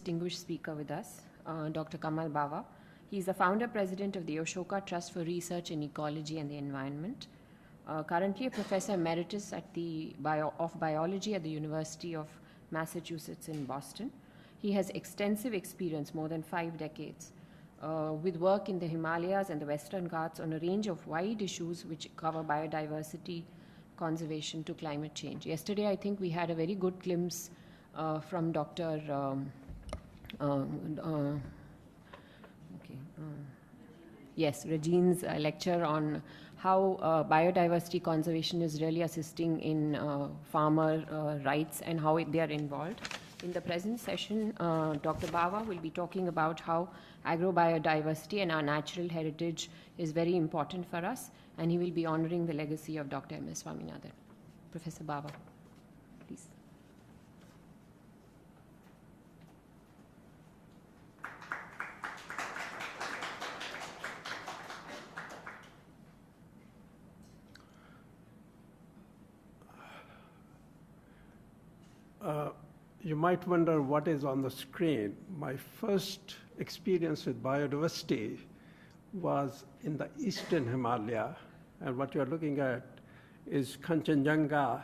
distinguished speaker with us, Dr. Kamal Bawa. He is the founder president of the Ashoka Trust for Research in Ecology and the Environment. Currently a professor emeritus at of biology at the University of Massachusetts in Boston. He has extensive experience, more than 5 decades, with work in the Himalayas and the Western Ghats on a range of wide issues which cover biodiversity, conservation to climate change. Yesterday, I think we had a very good glimpse from Dr. Regine's lecture on how biodiversity conservation is really assisting in farmer rights and how they are involved. In the present session, Dr. Bawa will be talking about how agrobiodiversity and our natural heritage is very important for us, and he will be honoring the legacy of Dr. M.S.Swaminathan. Professor Bawa, please. You might wonder what is on the screen. My first experience with biodiversity was in the eastern Himalaya, and what you're looking at is Kanchenjunga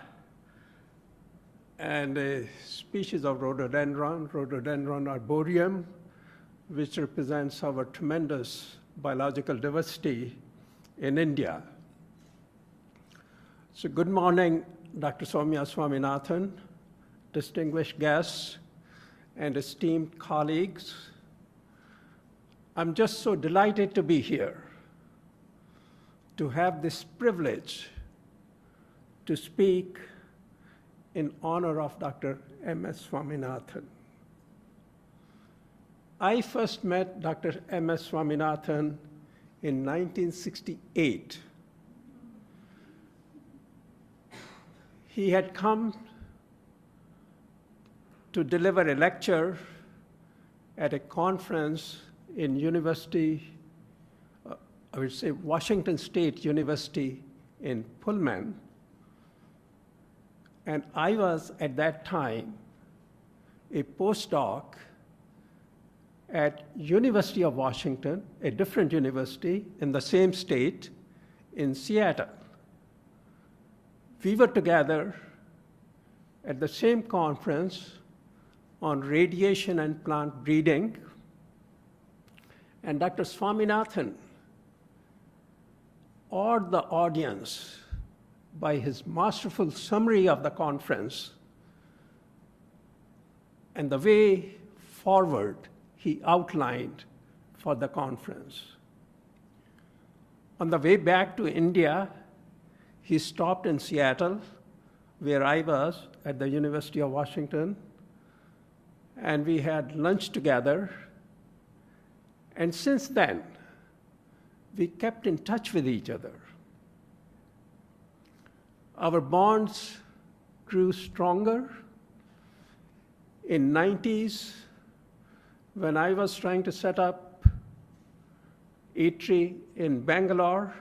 and a species of rhododendron arboreum, which represents our tremendous biological diversity in India. So good morning, Dr. Swaminathan, distinguished guests, and esteemed colleagues. I'm just so delighted to be here, to have this privilege to speak in honor of Dr. M.S.Swaminathan. I first met Dr. M.S.Swaminathan in 1968. He had come to deliver a lecture at a conference in Washington State University in Pullman. And I was, at that time, a postdoc at University of Washington, a different university in the same state, in Seattle. We were together at the same conference on radiation and plant breeding. And Dr. Swaminathan awed the audience by his masterful summary of the conference and the way forward he outlined for the conference. On the way back to India, he stopped in Seattle, where I was at the University of Washington, and we had lunch together. And since then, we kept in touch with each other. Our bonds grew stronger. In 90s, when I was trying to set up eatery in Bangalore,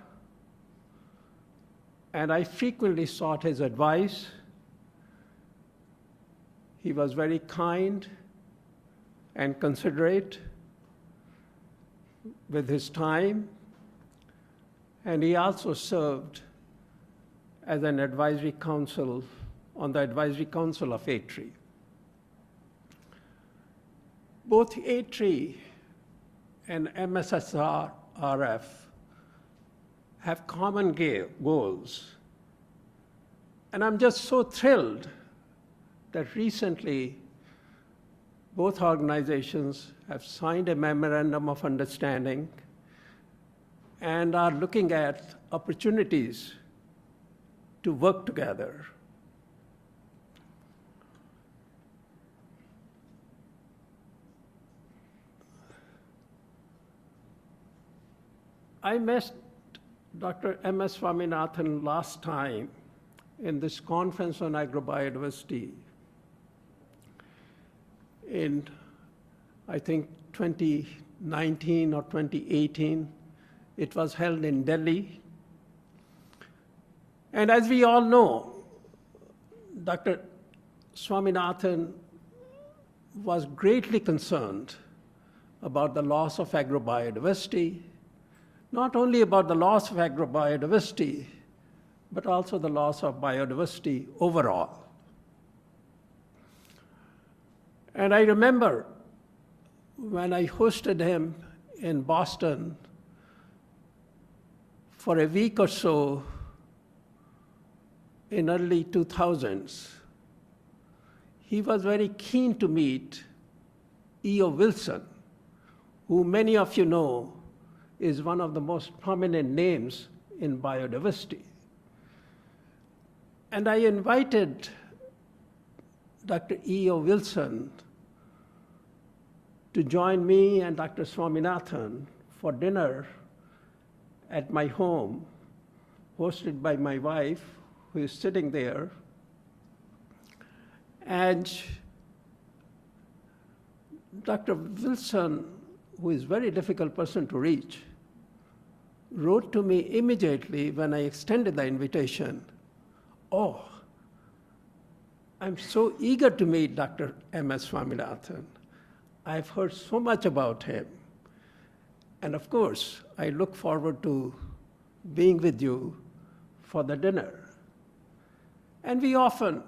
and I frequently sought his advice. He was very kind and considerate with his time, and he also served as an advisory council on the advisory council of A-Tree. Both A-Tree and MSSRF have common goals, and I'm just so thrilled that recently both organizations have signed a memorandum of understanding and are looking at opportunities to work together. I met Dr. M.S.Swaminathan last time in this conference on agrobiodiversity in, I think, 2019 or 2018. It was held in Delhi. And as we all know, Dr. Swaminathan was greatly concerned about the loss of agrobiodiversity, not only about the loss of agrobiodiversity, but also the loss of biodiversity overall. And I remember when I hosted him in Boston for a week or so in early 2000s, he was very keen to meet E.O. Wilson, who many of you know is one of the most prominent names in biodiversity. And I invited Dr. E.O. Wilson to join me and Dr. Swaminathan for dinner at my home, hosted by my wife, who is sitting there. And Dr. Wilson, who is a very difficult person to reach, wrote to me immediately when I extended the invitation, "Oh, I'm so eager to meet Dr. M.S.Swaminathan. I've heard so much about him. And of course, I look forward to being with you for the dinner." And we often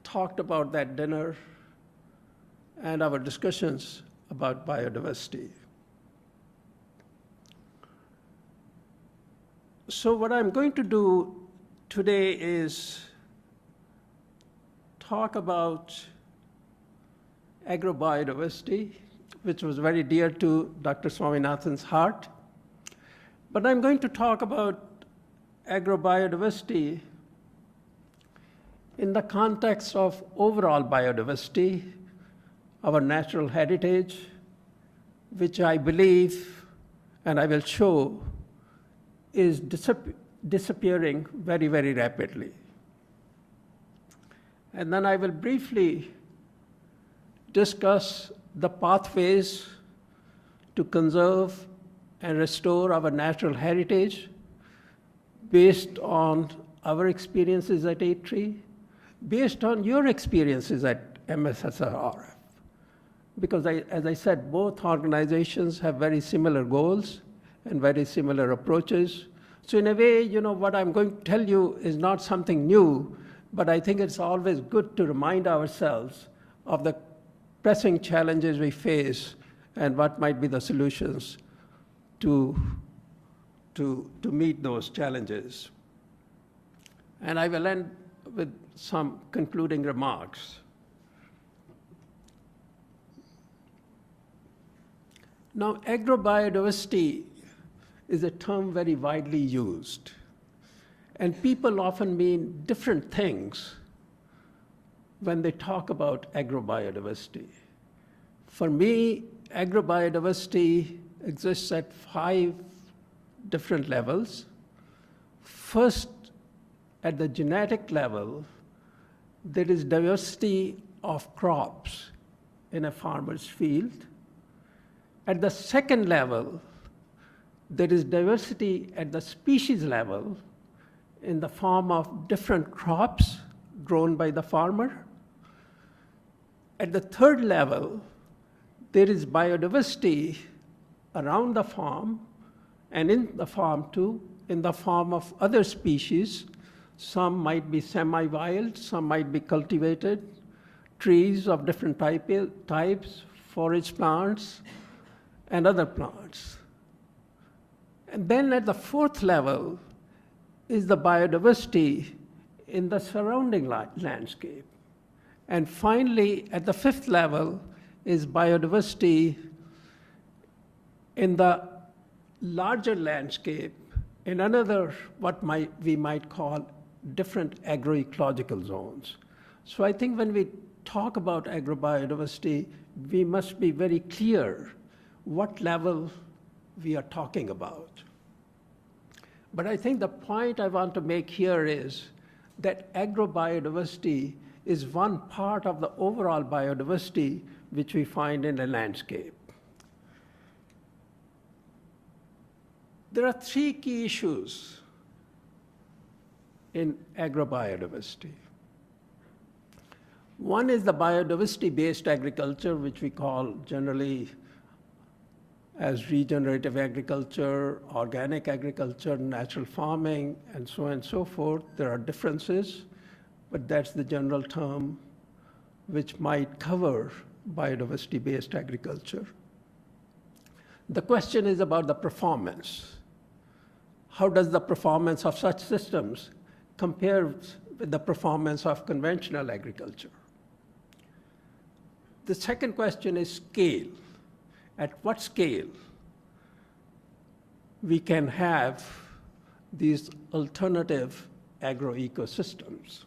talked about that dinner and our discussions about biodiversity. So what I'm going to do today is talk about agrobiodiversity, which was very dear to Dr. Swaminathan's heart. But I'm going to talk about agrobiodiversity in the context of overall biodiversity, our natural heritage, which I believe, and I will show, is disappearing very, very rapidly. And then I will briefly discuss the pathways to conserve and restore our natural heritage based on our experiences at A3, based on your experiences at MSSRF. Because as I said, both organizations have very similar goals and very similar approaches. So in a way, what I'm going to tell you is not something new, but I think it's always good to remind ourselves of the pressing challenges we face and what might be the solutions to meet those challenges. And I will end with some concluding remarks. Now, agrobiodiversity is a term very widely used, and people often mean different things when they talk about agrobiodiversity. For me, agrobiodiversity exists at 5 different levels. First, at the genetic level, there is diversity of crops in a farmer's field. At the second level, there is diversity at the species level in the form of different crops grown by the farmer. At the third level, there is biodiversity around the farm and in the farm too, in the form of other species. Some might be semi-wild, some might be cultivated, trees of different types, forage plants, and other plants. And then at the fourth level is the biodiversity in the surrounding landscape. And finally, at the fifth level is biodiversity in the larger landscape in another, we might call different agroecological zones. So I think when we talk about agrobiodiversity, we must be very clear what level we are talking about. But I think the point I want to make here is that agrobiodiversity is one part of the overall biodiversity which we find in the landscape. There are 3 key issues in agrobiodiversity. One is the biodiversity-based agriculture, which we call generally as regenerative agriculture, organic agriculture, natural farming, and so on and so forth. There are differences, but that's the general term which might cover biodiversity-based agriculture. The question is about the performance. How does the performance of such systems compare with the performance of conventional agriculture? The second question is scale. At what scale we can have these alternative agroecosystems?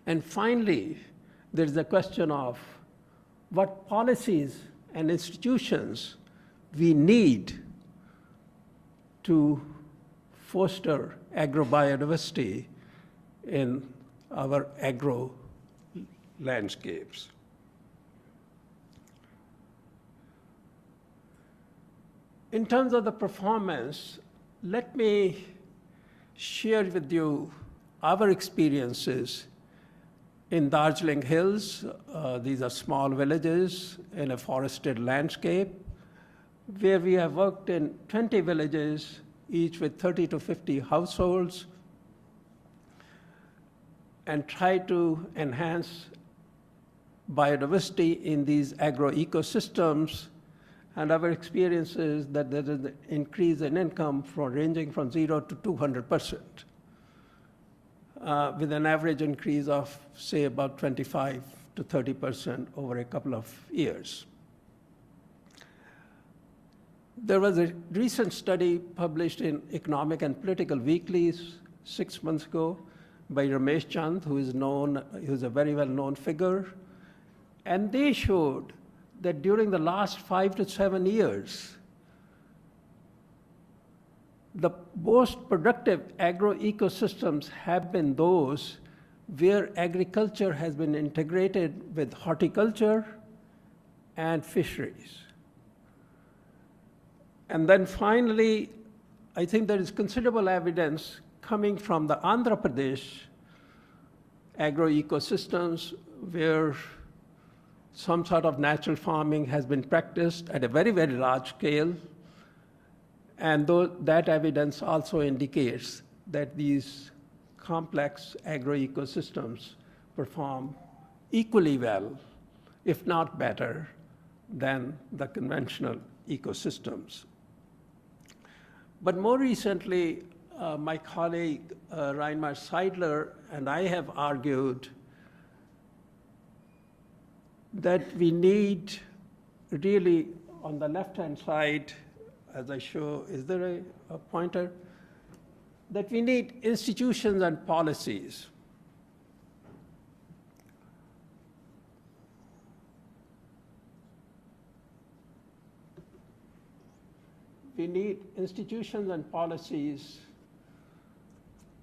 And finally, there's the question of what policies and institutions we need to foster agrobiodiversity in our agro landscapes. In terms of the performance, let me share with you our experiences in Darjeeling Hills. These are small villages in a forested landscape, where we have worked in 20 villages, each with 30 to 50 households, and tried to enhance biodiversity in these agroecosystems. And our experience is that there is an increase in income ranging from 0 to 200%, with an average increase of, say, about 25 to 30% over a couple of years. There was a recent study published in Economic and Political Weeklies 6 months ago by Ramesh Chand, who's a very well-known figure, and they showed that during the last 5 to 7 years, the most productive agroecosystems have been those where agriculture has been integrated with horticulture and fisheries. And then finally, I think there is considerable evidence coming from the Andhra Pradesh agroecosystems where some sort of natural farming has been practiced at a very, very large scale. And that evidence also indicates that these complex agroecosystems perform equally well, if not better, than the conventional ecosystems. But more recently, my colleague Reinmar Seidler and I have argued that we need really, on the left-hand side, as I show, is there a pointer? That we need institutions and policies. We need institutions and policies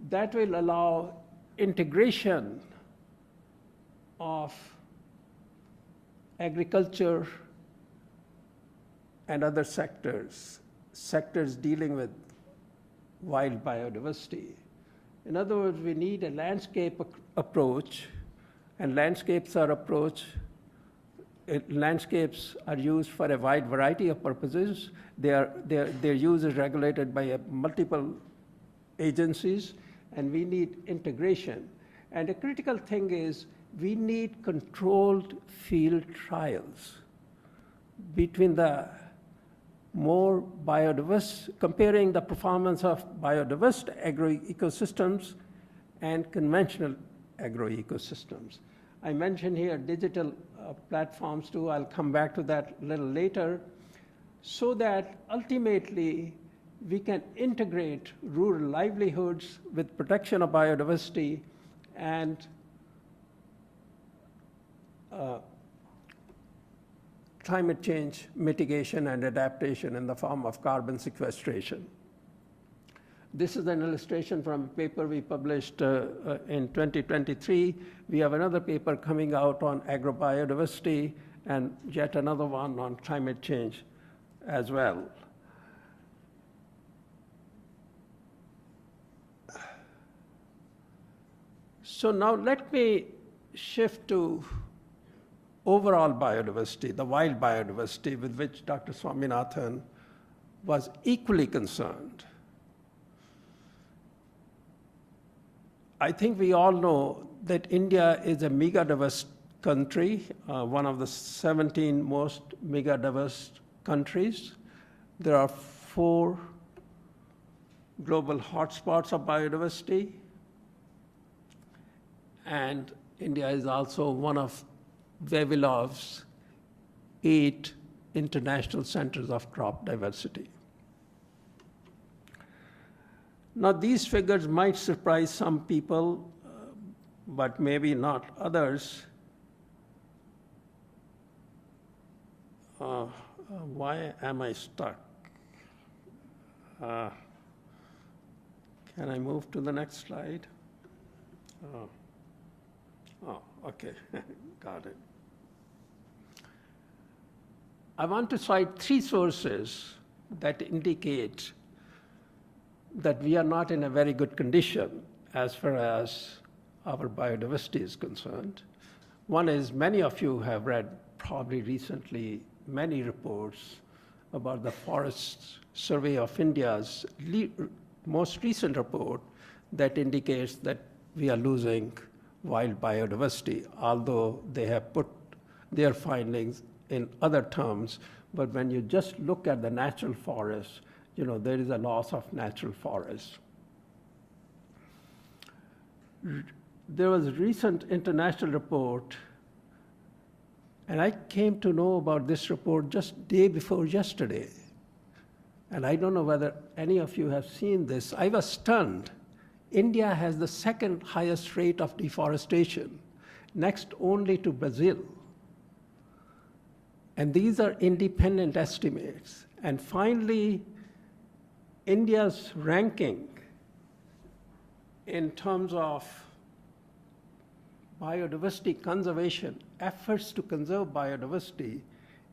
that will allow integration of agriculture and other sectors dealing with wild biodiversity. In other words, we need a landscape approach, and landscapes are used for a wide variety of purposes. Their use is regulated by multiple agencies, and we need integration. And a critical thing is we need controlled field trials between the more biodiverse, comparing the performance of biodiverse agroecosystems and conventional agroecosystems. I mentioned here digital platforms too. I'll come back to that a little later, so that ultimately we can integrate rural livelihoods with protection of biodiversity and climate change mitigation and adaptation in the form of carbon sequestration. This is an illustration from a paper we published in 2023. We have another paper coming out on agrobiodiversity and yet another one on climate change as well. So now let me shift to overall biodiversity, the wild biodiversity with which Dr. Swaminathan was equally concerned. I think we all know that India is a megadiverse country, one of the 17 most megadiverse countries. There are 4 global hotspots of biodiversity, and India is also one of Wavilov's 8 international centers of crop diversity. Now, these figures might surprise some people, but maybe not others. Why am I stuck? Can I move to the next slide? Oh, okay, got it. I want to cite 3 sources that indicate that we are not in a very good condition as far as our biodiversity is concerned. One is, many of you have read probably recently many reports about the Forest Survey of India's most recent report that indicates that we are losing wild biodiversity, although they have put their findings in other terms. But when you just look at the natural forests, there is a loss of natural forests. There was a recent international report, and I came to know about this report just day before yesterday. And I don't know whether any of you have seen this. I was stunned. India has the 2nd highest rate of deforestation, next only to Brazil. And these are independent estimates. And finally, India's ranking in terms of biodiversity conservation, efforts to conserve biodiversity,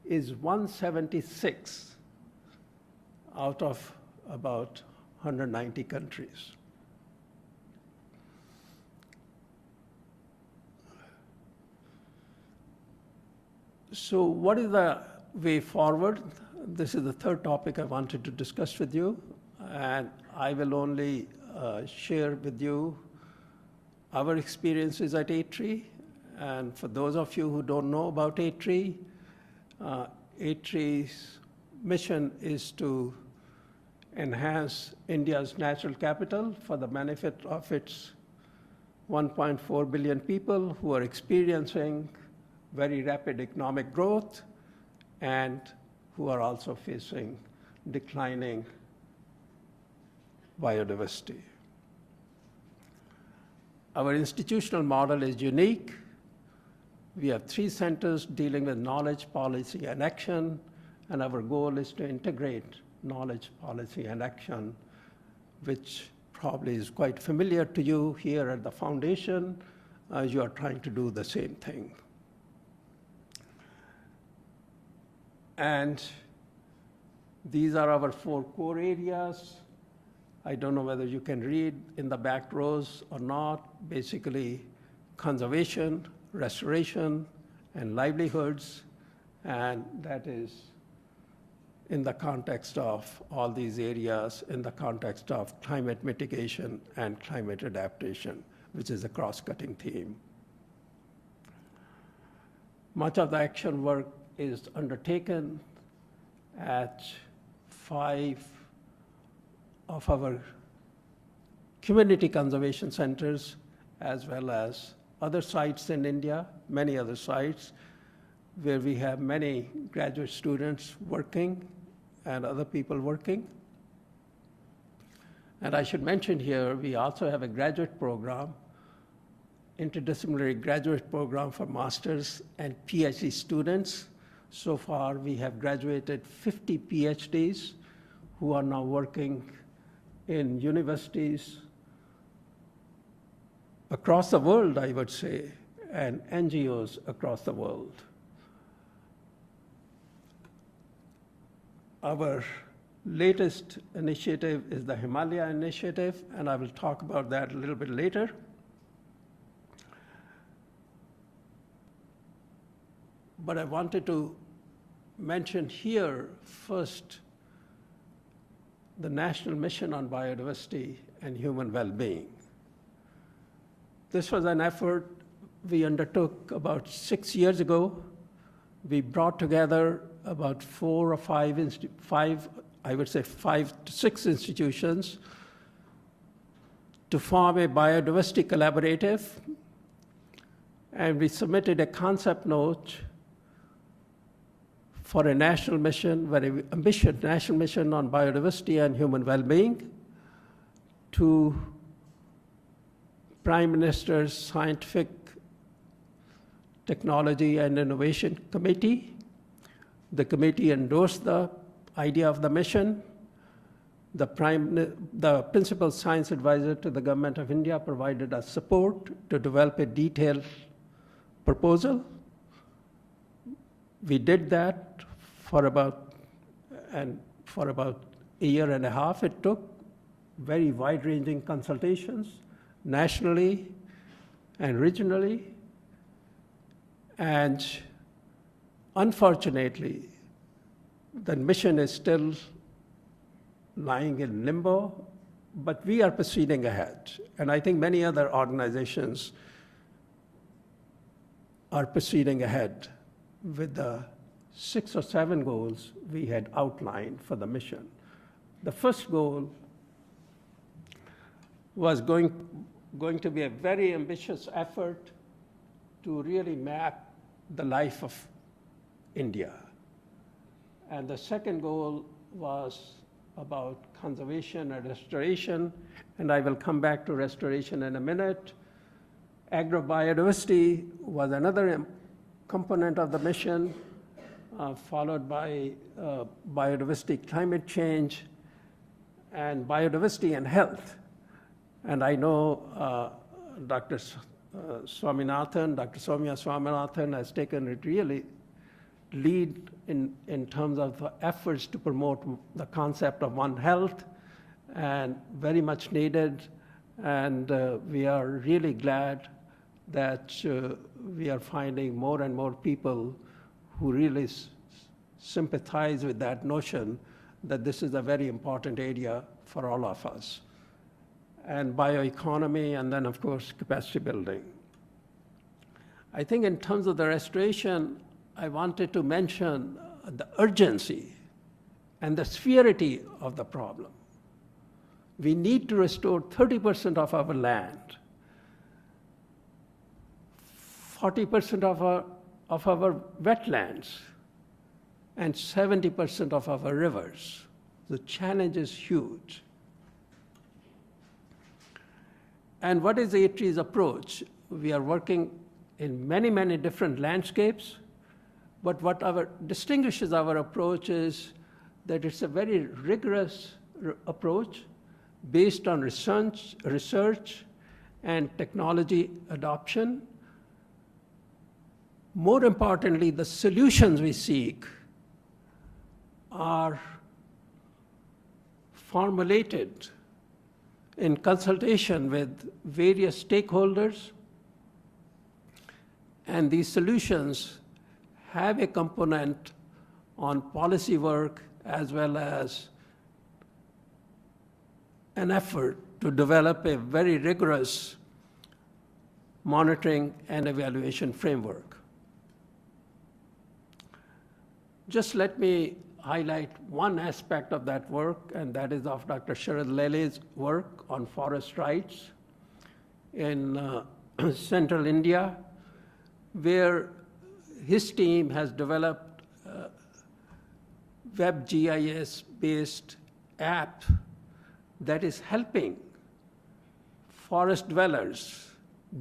is 176 out of about 190 countries. So what is the way forward? This is the 3rd topic I wanted to discuss with you, and I will only share with you our experiences at A-Tree. And for those of you who don't know about A-Tree, A-Tree's mission is to enhance India's natural capital for the benefit of its 1.4 billion people who are experiencing very rapid economic growth and who are also facing declining biodiversity. Our institutional model is unique. We have 3 centers dealing with knowledge, policy, and action, and our goal is to integrate knowledge, policy, and action, which probably is quite familiar to you here at the foundation, as you are trying to do the same thing. And these are our 4 core areas. I don't know whether you can read in the back rows or not. Basically, conservation, restoration, and livelihoods, and that is in the context of all these areas, in the context of climate mitigation and climate adaptation, which is a cross-cutting theme. Much of the action work is undertaken at 5 of our community conservation centers, as well as other sites in India, many other sites, where we have many graduate students working and other people working. And I should mention here, we also have a graduate program, interdisciplinary graduate program for master's and PhD students. So far, we have graduated 50 PhDs who are now working in universities across the world, I would say, and NGOs across the world. Our latest initiative is the Himalaya Initiative, and I will talk about that a little bit later. but I wanted to mention here first the National Mission on Biodiversity and Human Well-Being. This was an effort we undertook about 6 years ago. We brought together about 4 or 5, I would say 5 to 6 institutions to form a biodiversity collaborative, and we submitted a concept note for a national mission, very ambitious national mission on biodiversity and human well-being to Prime Minister's Scientific Technology and Innovation Committee. The committee endorsed the idea of the mission. The principal science advisor to the Government of India provided us support to develop a detailed proposal. We did that for about a year and a half. It took very wide-ranging consultations nationally and regionally. And unfortunately, the mission is still lying in limbo, but we are proceeding ahead. And I think many other organizations are proceeding ahead with the 6 or 7 goals we had outlined for the mission. The first goal was going to be a very ambitious effort to really map the life of India. And the second goal was about conservation and restoration, and I will come back to restoration in a minute. Agrobiodiversity was another component of the mission, followed by biodiversity, climate change, and biodiversity and health. And I know Dr. Swaminathan, Dr. M.S.Swaminathan has taken it really lead in terms of efforts to promote the concept of One Health, and very much needed. And we are really glad that we are finding more and more people who really sympathize with that notion that this is a very important area for all of us. And bioeconomy, and then of course capacity building. I think in terms of the restoration, I wanted to mention the urgency and the severity of the problem. We need to restore 30% of our land, 40% of our wetlands, and 70% of our rivers. The challenge is huge. And what is the A-Tree's approach? We are working in many, many different landscapes, but what distinguishes our approach is that it's a very rigorous approach based on research and technology adoption. More importantly, the solutions we seek are formulated in consultation with various stakeholders, and these solutions have a component on policy work as well as an effort to develop a very rigorous monitoring and evaluation framework. Just let me highlight one aspect of that work, and that is of Dr. Sharad Lele's work on forest rights in central India, where his team has developed a WebGIS-based app that is helping forest dwellers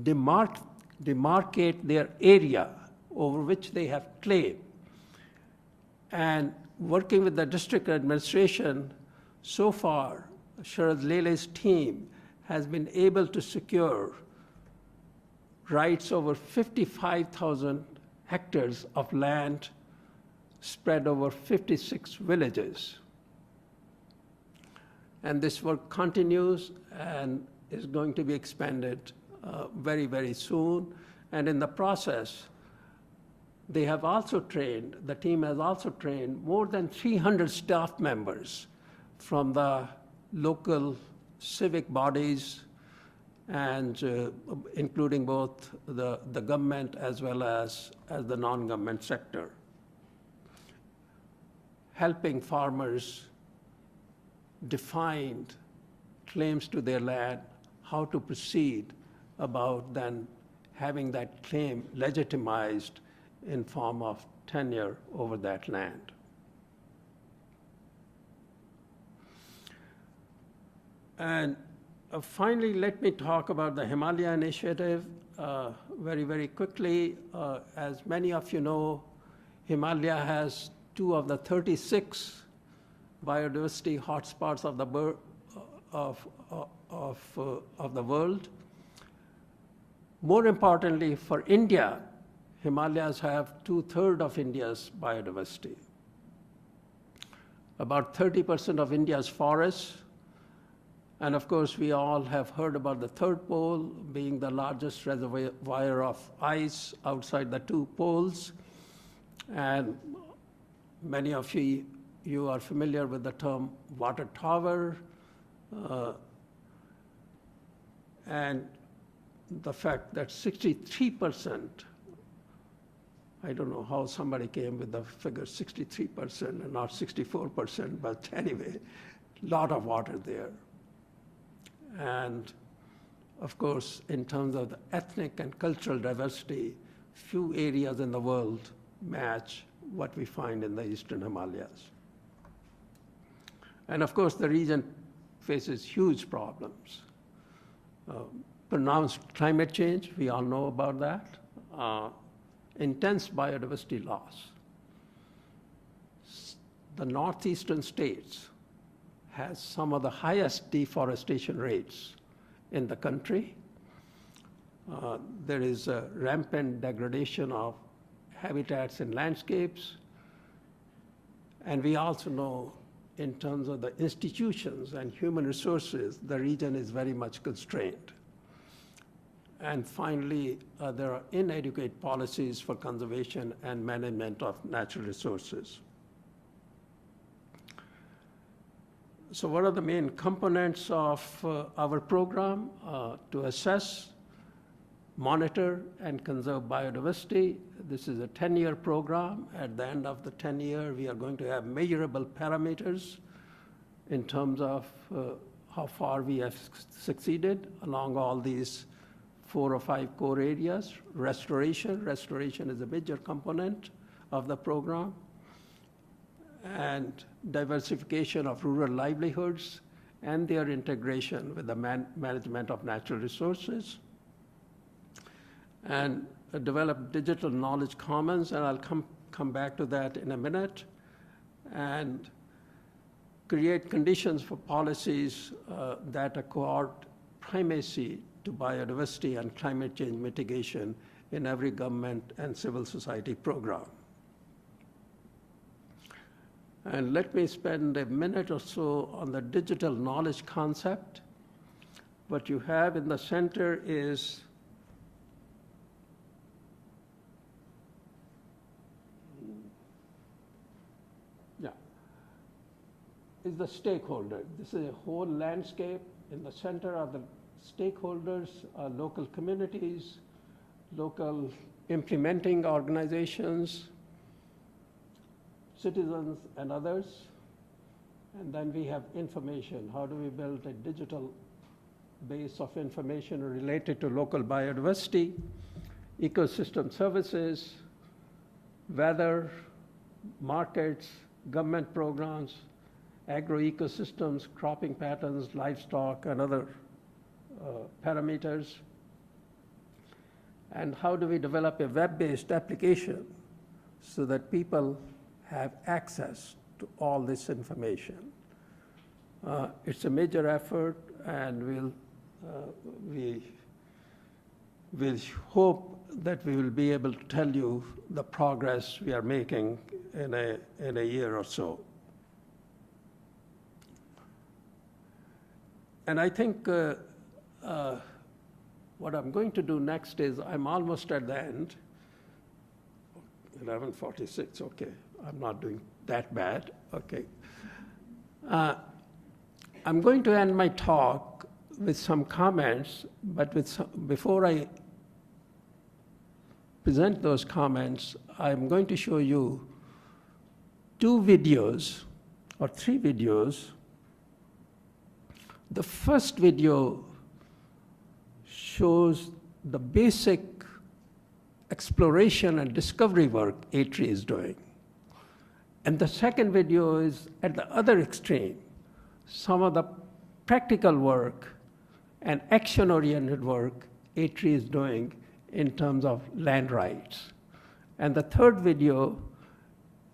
demarcate their area over which they have claim. And working with the district administration, so far, Sharad Lele's team has been able to secure rights over 55,000 hectares of land spread over 56 villages. And this work continues and is going to be expanded very, very soon. And in the process, They have also trained, the team has also trained more than 300 staff members from the local civic bodies and including both the government as well as the non-government sector, helping farmers define claims to their land, how to proceed about then having that claim legitimized in form of tenure over that land. And finally, let me talk about the Himalaya Initiative very, very quickly. As many of you know, Himalaya has 2 of the 36 biodiversity hotspots of the world. More importantly, for India, Himalayas have 2/3 of India's biodiversity. About 30% of India's forests. And of course, we all have heard about the third pole being the largest reservoir of ice outside the 2 poles. And many of you are familiar with the term water tower. And the fact that 63%, I don't know how somebody came with the figure 63% and not 64%, but anyway, a lot of water there. And of course, in terms of the ethnic and cultural diversity, few areas in the world match what we find in the Eastern Himalayas. And of course, the region faces huge problems. Pronounced climate change, we all know about that. Intense biodiversity loss. The northeastern states has some of the highest deforestation rates in the country. There is a rampant degradation of habitats and landscapes. And we also know in terms of the institutions and human resources, the region is very much constrained. And finally, there are inadequate policies for conservation and management of natural resources. So what are the main components of our program? To assess, monitor, and conserve biodiversity. This is a 10-year program. At the end of the 10-year, we are going to have measurable parameters in terms of how far we have succeeded along all these 4 or 5 core areas. Restoration is a major component of the program. And diversification of rural livelihoods and their integration with the management of natural resources. And develop digital knowledge commons, and I'll come back to that in a minute. And create conditions for policies that accord primacy to biodiversity and climate change mitigation in every government and civil society program. And let me spend a minute or so on the digital knowledge concept. What you have in the center is the stakeholder. This is a whole landscape. In the center are the stakeholders, local communities, local implementing organizations, citizens, and others. And then we have information. How do we build a digital base of information related to local biodiversity, ecosystem services, weather, markets, government programs, agroecosystems, cropping patterns, livestock, and other parameters. And how do we develop a web-based application so that people have access to all this information? It's a major effort, and we'll hope that we will be able to tell you the progress we are making in a year or so. And I think what I'm going to do next is, I'm almost at the end. 11:46, okay. I'm not doing that bad, okay. I'm going to end my talk with some comments, but before I present those comments, I'm going to show you 2 videos or 3 videos. The first video shows the basic exploration and discovery work A-Tree is doing. And the second video is at the other extreme, some of the practical work and action-oriented work A-Tree is doing in terms of land rights. And the third video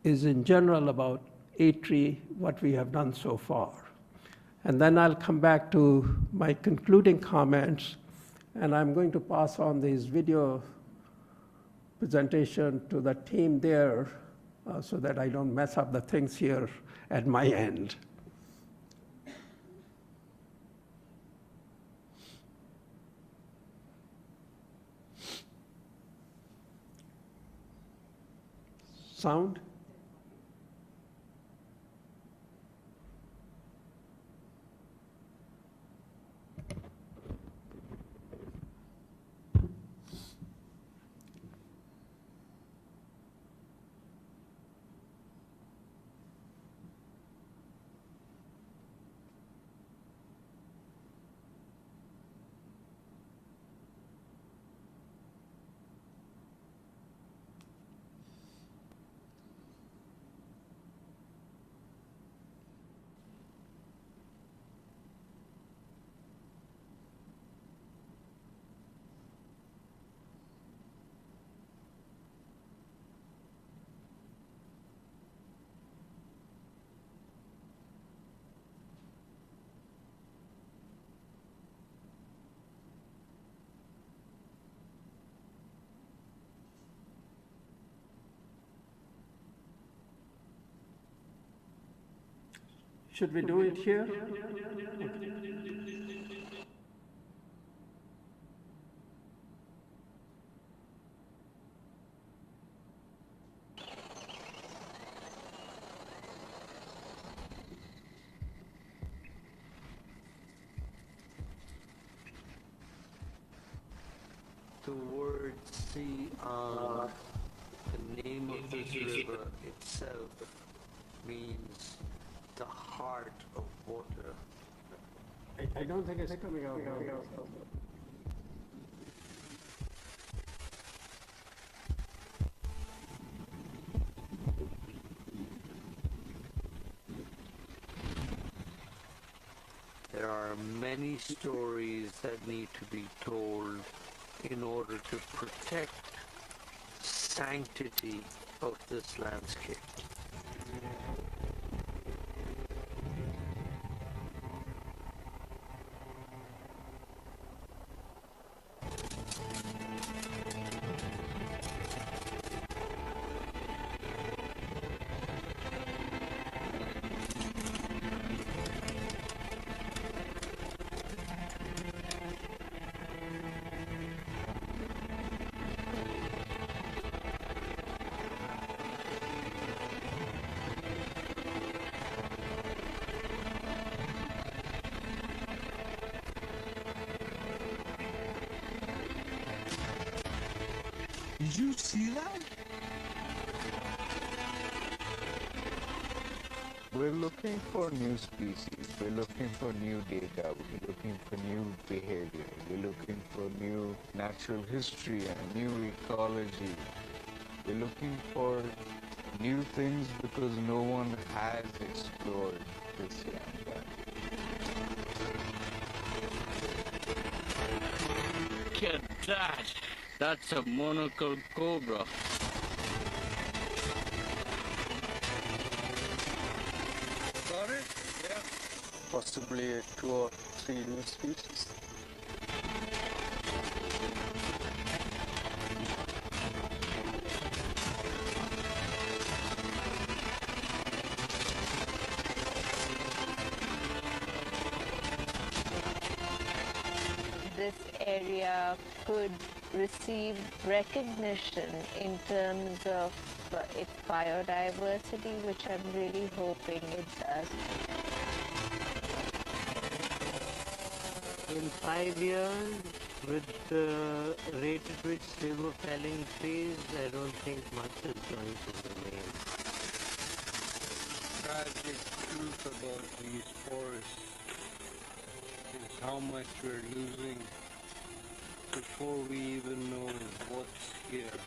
is in general about A-Tree, what we have done so far. And then I'll come back to my concluding comments, and I'm going to pass on this video presentation to the team there so that I don't mess up the things here at my end. Sound? Should we do it here? The word sea, the name of this river itself means the heart of water. I don't think it's coming out. There are many stories that need to be told in order to protect the sanctity of this landscape. Did you see that? We're looking for new species, we're looking for new data, we're looking for new behavior, we're looking for new natural history and new ecology. We're looking for new things because no one has explored this yet. Look at that! That's a monocle cobra. Got it? Yeah. Possibly 2 or 3 new species. This area could received recognition in terms of its biodiversity, which I'm really hoping it does. In 5 years, with the rate at which they were felling trees, I don't think much is going to remain. Tragic truth about these forests is how much we're losing before we even know what's here.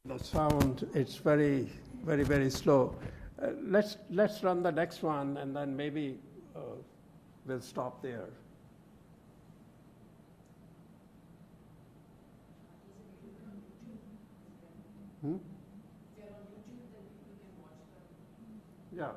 The sound, it's very, very slow. Let's run the next one, and then maybe we'll stop there. Hmm? Yeah.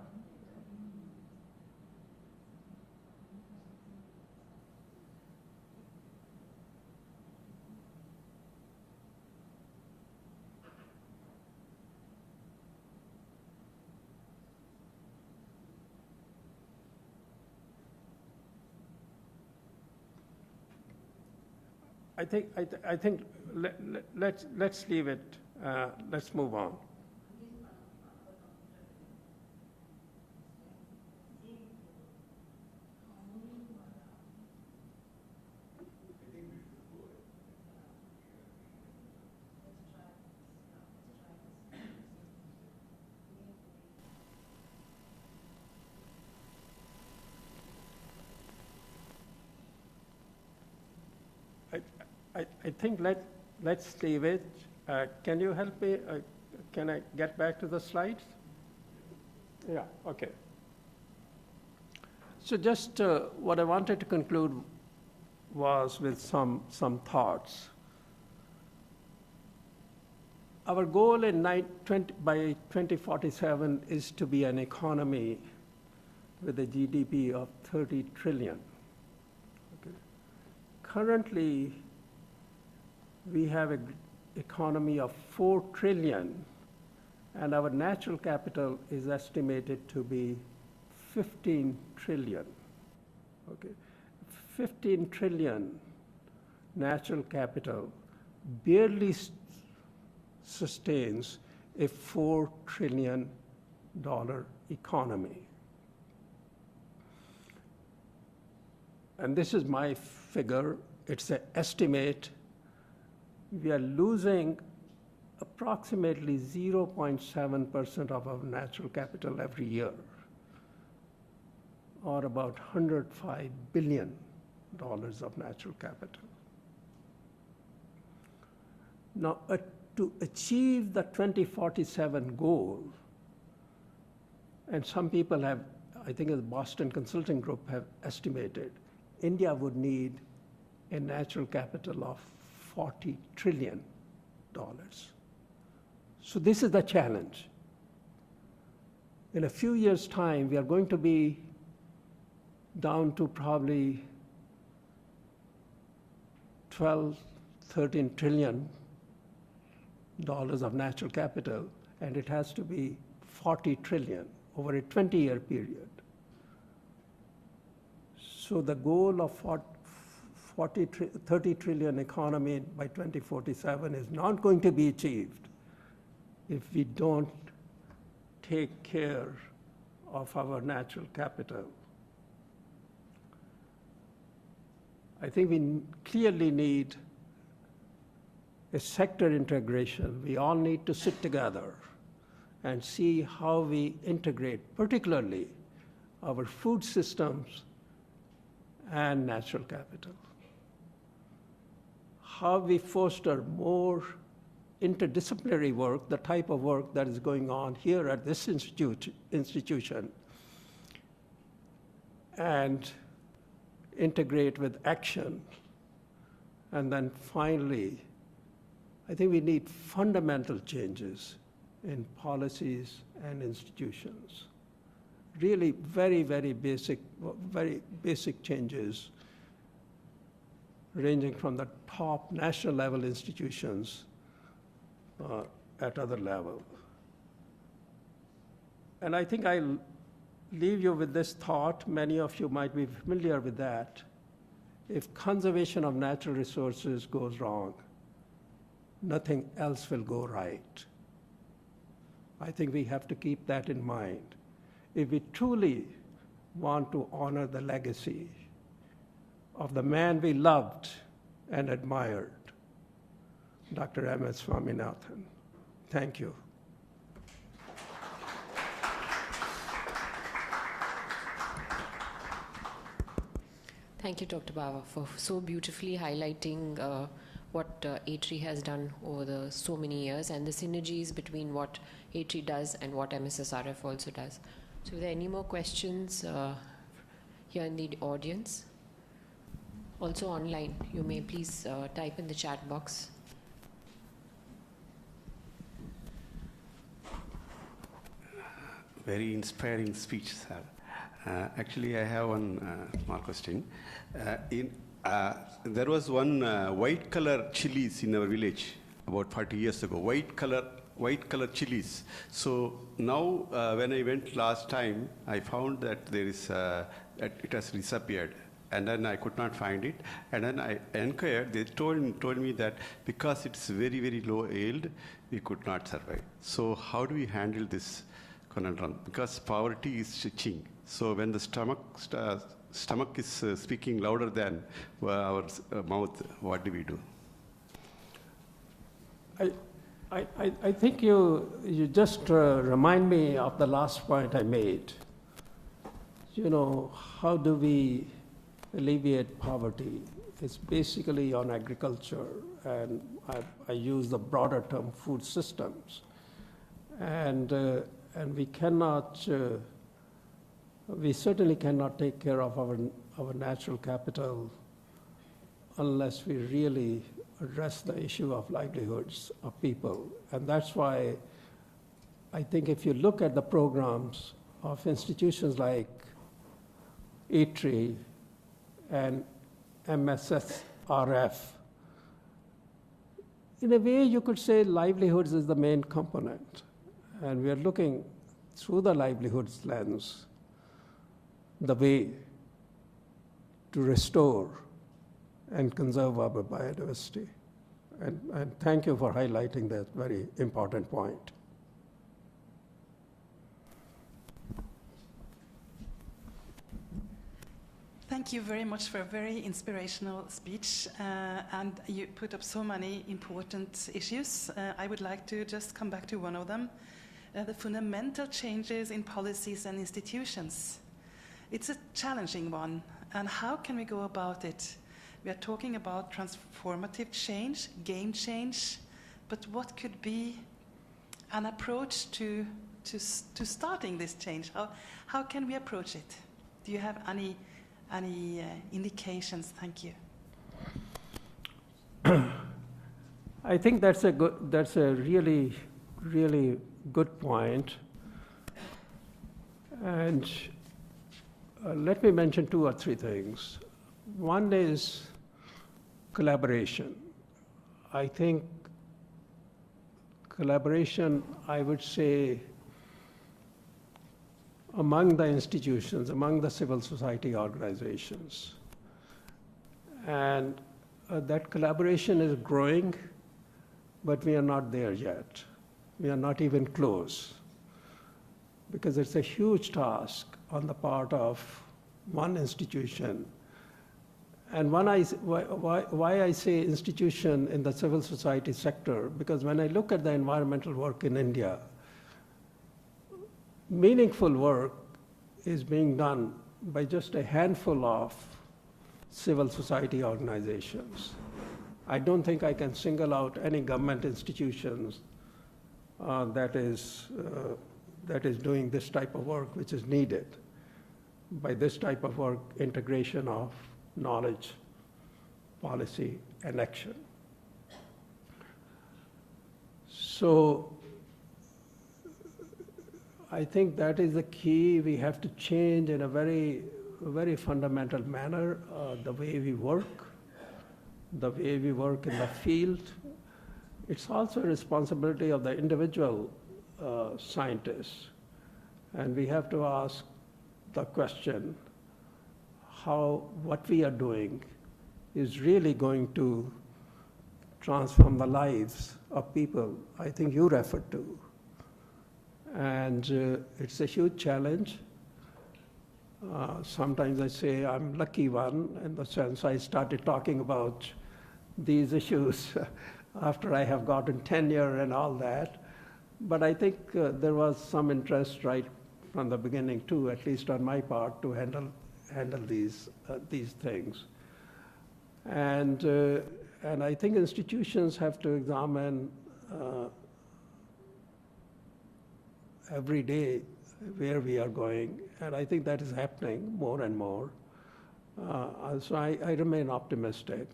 I think let's leave it. Let's move on. I think let's leave it. Can you help me? Can I get back to the slides? Yeah, okay. So just what I wanted to conclude was with some thoughts. Our goal by 2047 is to be an economy with a GDP of 30 trillion. Okay. Currently, we have an economy of 4 trillion, and our natural capital is estimated to be 15 trillion. Okay. 15 trillion natural capital barely sustains a $4 trillion economy. And this is my figure. It's an estimate. We are losing approximately 0.7% of our natural capital every year, or about $105 billion of natural capital. Now, to achieve the 2047 goal, and some people have, I think the Boston Consulting Group have estimated, India would need a natural capital of $40 trillion. So this is the challenge. In a few years' time, we are going to be down to probably 12, 13 trillion dollars of natural capital, and it has to be 40 trillion over a 20-year period. So the goal of 30 trillion economy by 2047 is not going to be achieved if we don't take care of our natural capital. I think we clearly need a sector integration. We all need to sit together and see how we integrate, particularly our food systems and natural capital. How we foster more interdisciplinary work, the type of work that is going on here at this institution, and integrate with action. And then finally, I think we need fundamental changes in policies and institutions. Really very, very basic changes ranging from the top national level institutions at other level. And I think I'll leave you with this thought. Many of you might be familiar with that. If conservation of natural resources goes wrong, nothing else will go right. I think we have to keep that in mind. If we truly want to honor the legacy of the man we loved and admired, Dr. M.S. Swaminathan. Thank you. Thank you, Dr. Bawa, for so beautifully highlighting what A-Tree has done over the so many years and the synergies between what A-Tree does and what MSSRF also does. So are there any more questions here in the audience? Also online, you may please type in the chat box. Very inspiring speech, sir. Actually, I have one small question. There was one white color chilies in our village about 40 years ago. White color chilies. So now, when I went last time, I found that there is that it has disappeared, and then I could not find it. And then I inquired. They told me that because it's very, very low yield, we could not survive. So how do we handle this conundrum? Because poverty is stitching. So when the stomach is speaking louder than our mouth, what do we do? I think you just remind me of the last point I made. You know, how do we alleviate poverty? It's basically on agriculture, and I use the broader term food systems. And we cannot, we certainly cannot take care of our natural capital unless we really address the issue of livelihoods of people. And that's why I think if you look at the programs of institutions like A-Tree and MSSRF, in a way you could say livelihoods is the main component. And we are looking through the livelihoods lens, the way to restore and conserve our biodiversity. And thank you for highlighting that very important point. Thank you very much for a very inspirational speech, and you put up so many important issues. I would like to just come back to one of them, the fundamental changes in policies and institutions. It's a challenging one, and how can we go about it? We are talking about transformative change, game change, but what could be an approach to starting this change? How can we approach it? Do you have any indications? Thank you. I think that's a really, really good point. And let me mention 2 or 3 things. One is collaboration. I think collaboration, I would say, among the institutions, among the civil society organizations. And that collaboration is growing, but we are not there yet. We are not even close, because it's a huge task on the part of one institution. And why I say institution in the civil society sector, because when I look at the environmental work in India, meaningful work is being done by just a handful of civil society organizations. I don't think I can single out any government institutions that is doing this type of work which is needed. By this type of work, integration of knowledge, policy, and action. So I think that is the key. We have to change in a very, very fundamental manner the way we work in the field. It's also a responsibility of the individual scientists And we have to ask the question, what we are doing is really going to transform the lives of people I think you referred to. And it's a huge challenge. Sometimes I say I'm lucky one in the sense I started talking about these issues after I have gotten tenure and all that. But I think there was some interest right from the beginning too, at least on my part, to handle these things. And I think institutions have to examine every day where we are going, and I think that is happening more and more. So I remain optimistic.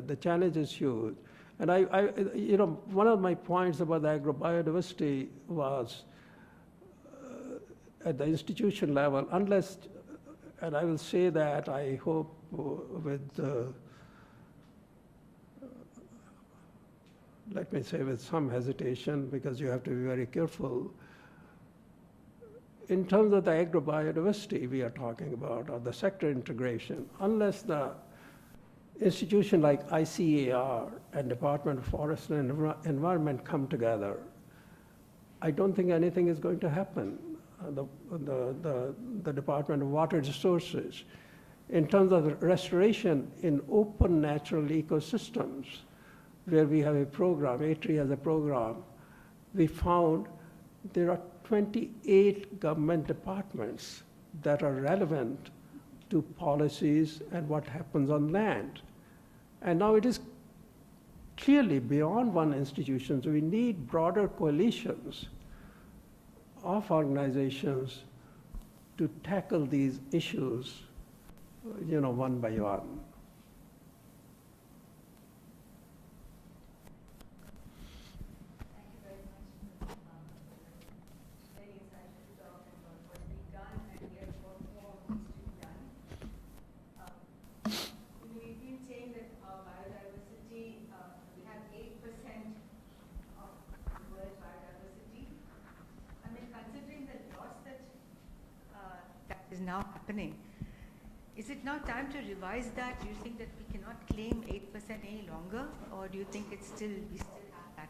The challenge is huge. And one of my points about the agrobiodiversity was at the institution level, unless, and I will say that I hope with, let me say with some hesitation, because you have to be very careful. In terms of the agrobiodiversity we are talking about, or the sector integration, unless the institution like ICAR and Department of Forest and Environment come together, I don't think anything is going to happen. The Department of Water Resources, in terms of restoration in open natural ecosystems, where we have a program, ATRI has a program, we found there are 28 government departments that are relevant to policies and what happens on land. And now it is clearly beyond one institution, so we need broader coalitions of organizations to tackle these issues, one by one. Is now happening. Is it now time to revise that? Do you think that we cannot claim 8% any longer, or do you think we still have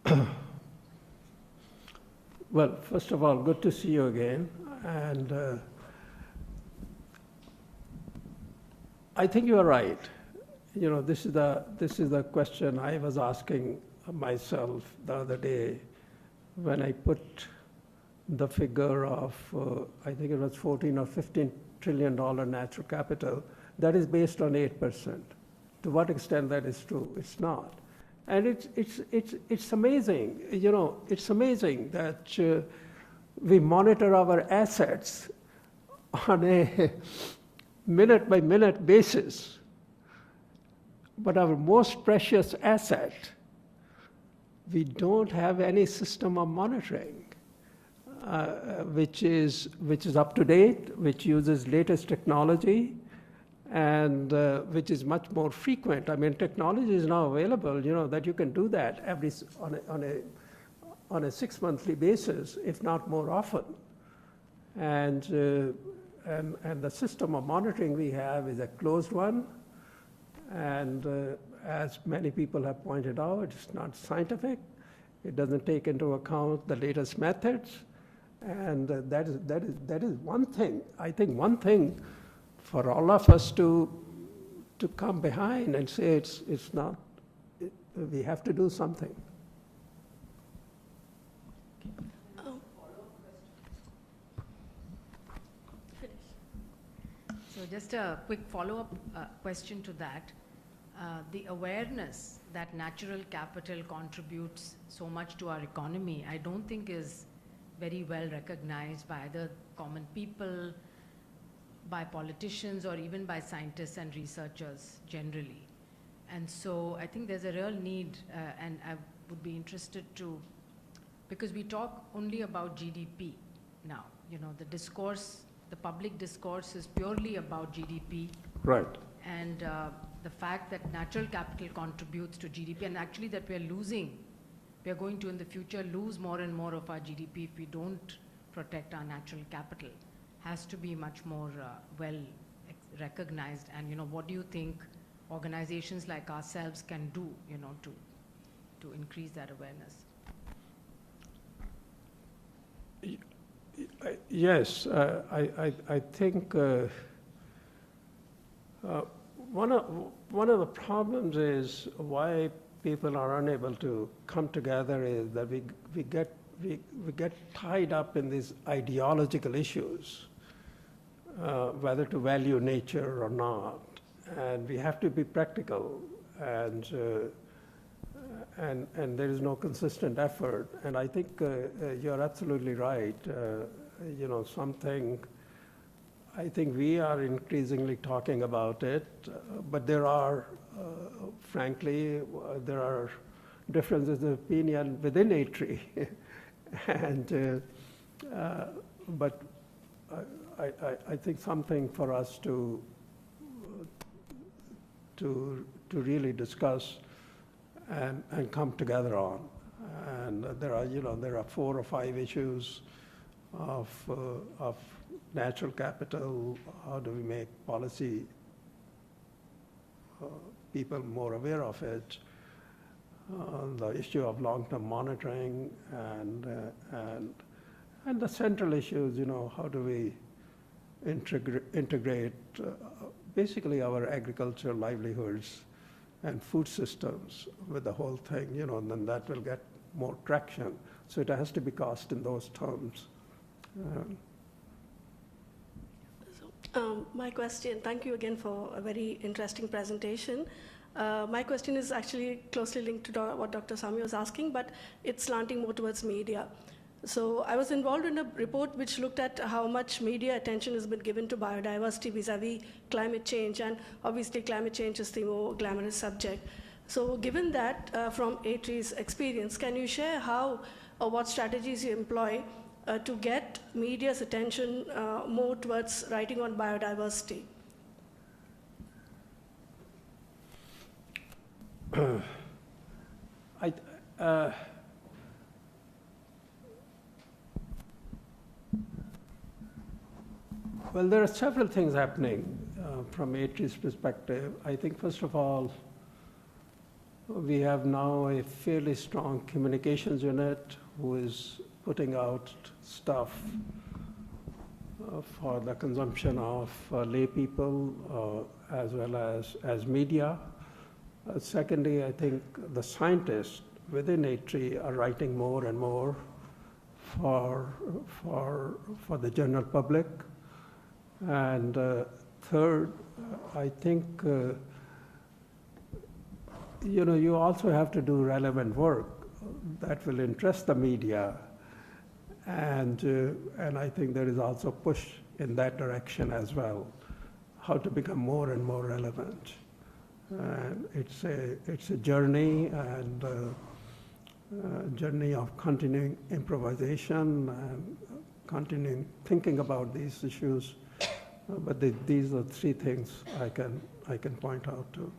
that? Well, first of all, good to see you again. And I think you are right. This is the question I was asking myself the other day when I put the figure of, I think it was 14 or 15 trillion dollar natural capital, that is based on 8%. To what extent that is true? It's not. And it's amazing, it's amazing that we monitor our assets on a minute by minute basis. But our most precious asset, we don't have any system of monitoring. Which is up to date, which uses latest technology, and which is much more frequent. I mean, technology is now available, that you can do that on a 6-monthly basis, if not more often. And the system of monitoring we have is a closed one, and as many people have pointed out, it's not scientific. It doesn't take into account the latest methods. And that is one thing. I think one thing for all of us to come behind and say it's not. We have to do something. So just a quick follow-up question to that. The awareness that natural capital contributes so much to our economy, I don't think is very well recognized by either common people, by politicians, or even by scientists and researchers generally. And so I think there's a real need, and I would be interested to, because we talk only about GDP now. The discourse, the public discourse is purely about GDP. Right. And the fact that natural capital contributes to GDP, and actually that we're we are going to in the future lose more and more of our GDP if we don't protect our natural capital has to be much more recognized. And what do you think organizations like ourselves can do to increase that awareness? Yes, I think one of the problems is why people are unable to come together is that we get tied up in these ideological issues, whether to value nature or not, and we have to be practical, and there is no consistent effort. And I think you're absolutely right. I think we are increasingly talking about it, but there are, frankly, there are differences of opinion within a tree. But I think something for us to really discuss and come together on. And there are 4 or 5 issues of natural capital. How do we make policy people more aware of it? The issue of long-term monitoring and the central issues. How do we integrate basically our agricultural livelihoods and food systems with the whole thing, and then that will get more traction. So it has to be cast in those terms. My question, thank you again for a very interesting presentation. My question is actually closely linked to what Dr. Swami was asking, but it's slanting more towards media. So I was involved in a report which looked at how much media attention has been given to biodiversity vis-a-vis climate change, and obviously climate change is the more glamorous subject. So given that, from A3's experience, can you share how or what strategies you employ to get media's attention more towards writing on biodiversity? Well, there are several things happening from A3's perspective. I think, first of all, we have now a fairly strong communications unit who is putting out stuff for the consumption of lay people as well as media. Secondly, I think the scientists within A3 are writing more and more for the general public. And third, I think you also have to do relevant work that will interest the media, and I think there is also push in that direction as well, how to become more and more relevant. And it's a journey, and journey of continuing improvisation and continuing thinking about these issues. But these are 3 things I can point out to.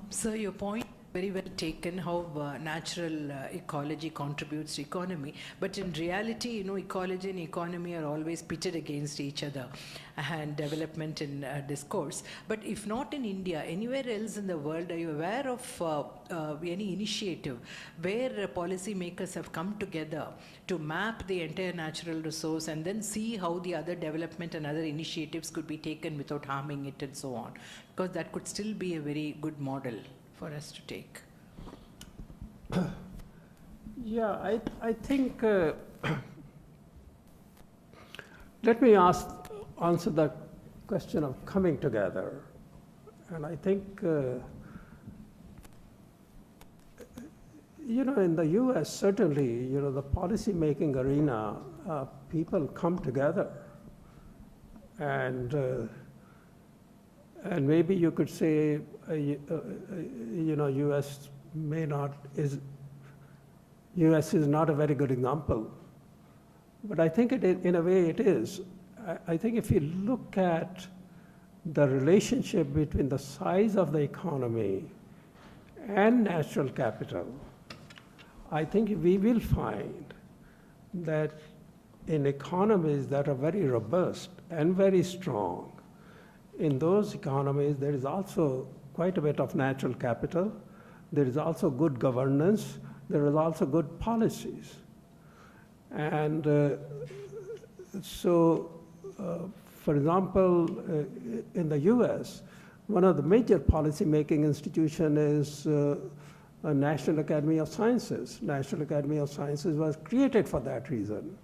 So your point, very well taken, how natural ecology contributes to economy. But in reality, ecology and economy are always pitted against each other, and development in discourse. But if not in India, anywhere else in the world, are you aware of any initiative where policy makers have come together to map the entire natural resource and then see how the other development and other initiatives could be taken without harming it and so on? Because that could still be a very good model for us to take. Yeah, I think, let me answer the question of coming together. And I think, in the US, certainly, the policy-making arena, people come together. And maybe you could say, US is not a very good example, but I think in a way it is. I think if you look at the relationship between the size of the economy and natural capital, I think we will find that in economies that are very robust and very strong, in those economies there is also quite a bit of natural capital, there is also good governance, there is also good policies. And for example, in the US, one of the major policy-making institutions is a National Academy of Sciences. National Academy of Sciences was created for that reason.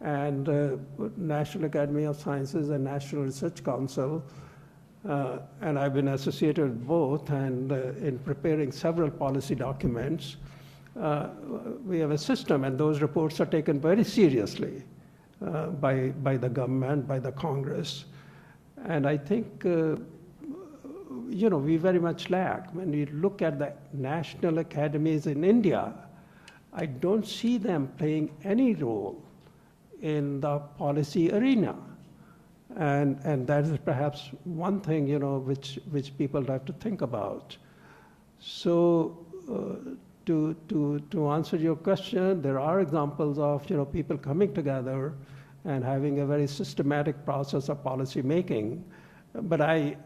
And National Academy of Sciences and National Research Council, and I've been associated with both, and in preparing several policy documents, we have a system, and those reports are taken very seriously by the government, by the Congress. And I think we very much lack. When we look at the national academies in India, I don't see them playing any role in the policy arena. And that is perhaps one thing, which people have to think about. So to answer your question, there are examples of, people coming together and having a very systematic process of policy making. But I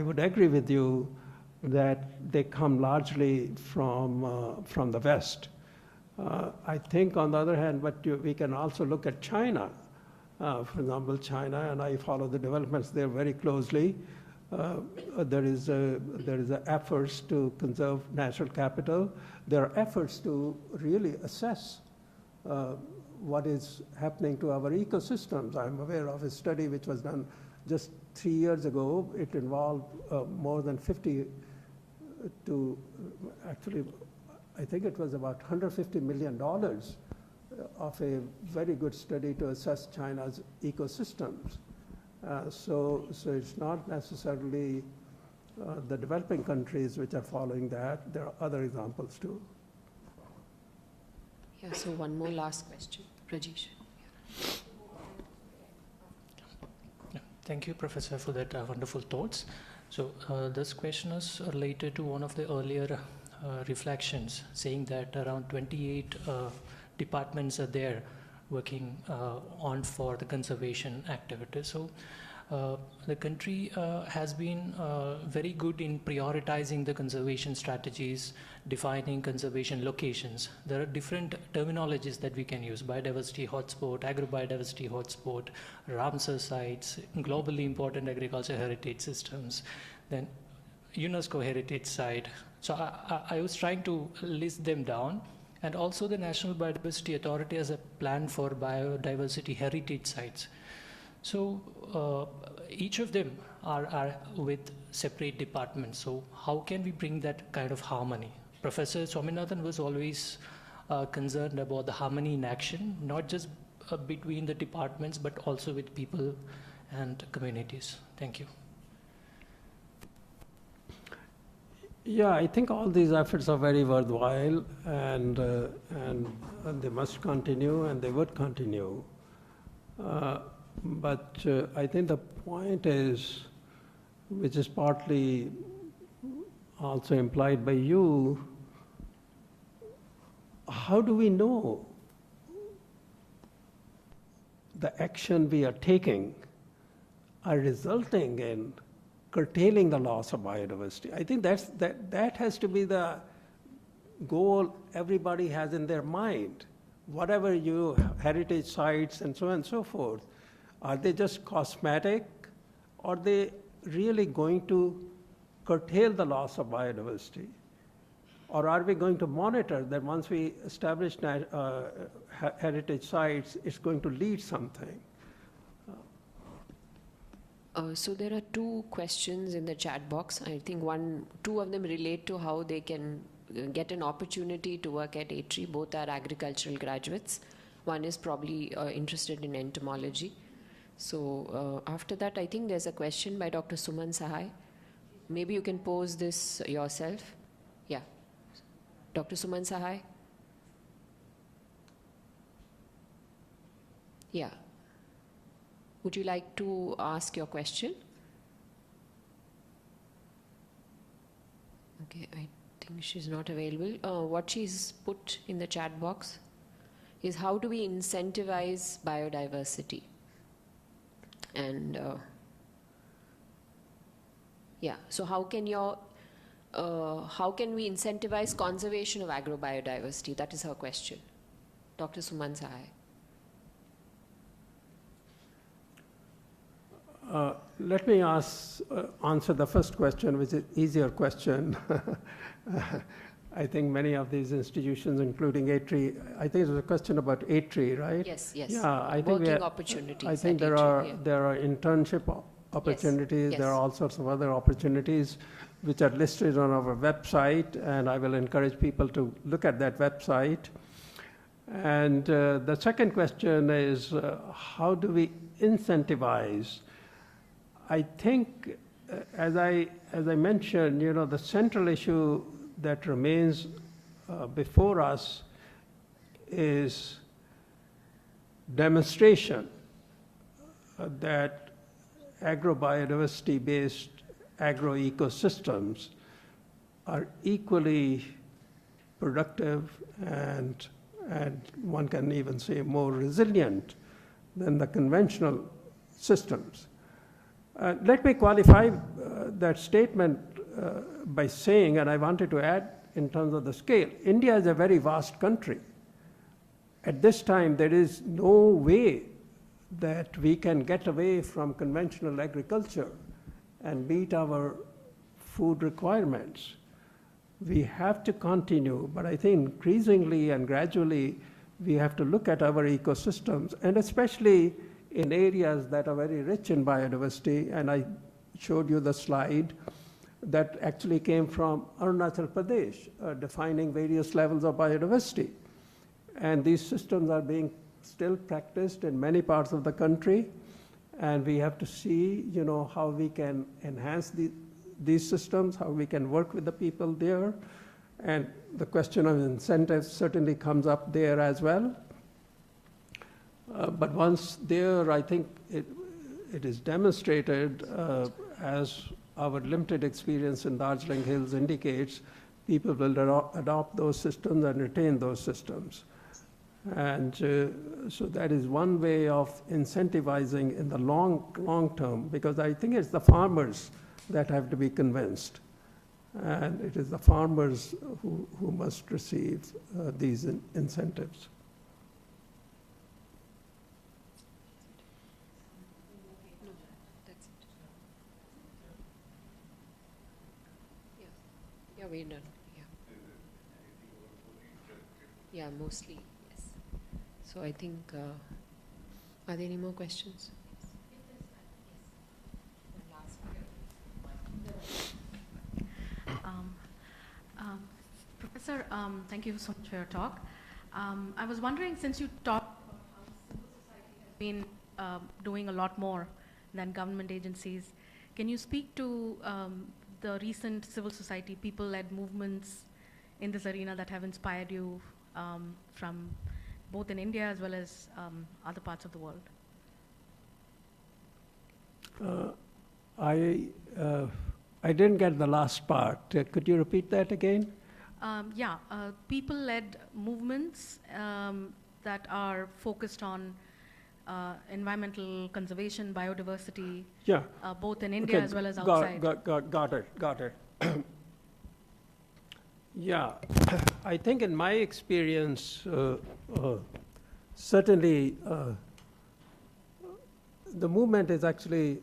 would agree with you that they come largely from the West. I think, on the other hand, we can also look at China. For example, China, and I follow the developments there very closely. There is efforts to conserve natural capital. There are efforts to really assess what is happening to our ecosystems. I'm aware of a study which was done just 3 years ago. It involved more than 50 to, actually, I think it was about $150 million of a very good study to assess China's ecosystems. So it's not necessarily the developing countries which are following that. There are other examples too. Yeah, so one more last question. Rajesh. Thank you, Professor, for that wonderful thoughts. So this question is related to one of the earlier reflections, saying that around 28 departments are there working on for the conservation activities. So the country has been very good in prioritizing the conservation strategies, defining conservation locations. There are different terminologies that we can use: biodiversity hotspot, agrobiodiversity hotspot, Ramsar sites, globally important agriculture heritage systems, then UNESCO heritage site. So I was trying to list them down. And also the National Biodiversity Authority has a plan for biodiversity heritage sites. So each of them are with separate departments. So how can we bring that kind of harmony? Professor Swaminathan was always concerned about the harmony in action, not just between the departments, but also with people and communities. Thank you. Yeah, I think all these efforts are very worthwhile, and they must continue, and they would continue. But I think the point is, which is partly also implied by you, how do we know the action we are taking are resulting in curtailing the loss of biodiversity? I think that has to be the goal everybody has in their mind. Whatever heritage sites and so on and so forth, are they just cosmetic, or are they really going to curtail the loss of biodiversity? Or are we going to monitor that once we establish heritage sites, it's going to lead something? So there are two questions in the chat box. I think two of them relate to how they can get an opportunity to work at ATRI. Both are agricultural graduates. One is probably interested in entomology. So after that, I think there's a question by Dr. Suman Sahai. Maybe you can pose this yourself. Yeah. Dr. Suman Sahai? Yeah. Would you like to ask your question? Okay, I think she's not available. What she's put in the chat box is how do we incentivize biodiversity? And yeah, so how can we incentivize conservation of agrobiodiversity? That is her question. Dr. Suman Sahai. Let me answer the first question, which is easier question. I think many of these institutions, including ATRI, I think it was a question about ATRI, right? Yes, yes. Yeah, I think working opportunities. I think there are internship opportunities. Yes. There are all sorts of other opportunities which are listed on our website, and I will encourage people to look at that website. And the second question is, how do we incentivize? I think, as I mentioned, the central issue that remains before us is demonstration that agrobiodiversity-based agroecosystems are equally productive and one can even say more resilient than the conventional systems. Let me qualify that statement by saying, and I wanted to add in terms of the scale, India is a very vast country. At this time, there is no way that we can get away from conventional agriculture and meet our food requirements. We have to continue, but I think increasingly and gradually we have to look at our ecosystems, and especially in areas that are very rich in biodiversity. And I showed you the slide that actually came from Arunachal Pradesh, defining various levels of biodiversity. And these systems are being still practiced in many parts of the country, and we have to see, how we can enhance these systems, how we can work with the people there. And the question of incentives certainly comes up there as well. But once there, I think it is demonstrated, as our limited experience in Darjeeling Hills indicates, people will adopt those systems and retain those systems. And so that is one way of incentivizing in the long term, because I think it's the farmers that have to be convinced. And it is the farmers who must receive these incentives. Yeah, we're done. Yeah, mostly, yes. So I think, are there any more questions? Professor, thank you so much for your talk. I was wondering, since you talked about how civil society has been doing a lot more than government agencies, can you speak to the recent civil society, people-led movements in this arena that have inspired you from both in India as well as other parts of the world? I didn't get the last part. Could you repeat that again? People-led movements that are focused on environmental conservation, biodiversity, both in India as well as outside. Got it. Yeah, I think in my experience, certainly the movement is actually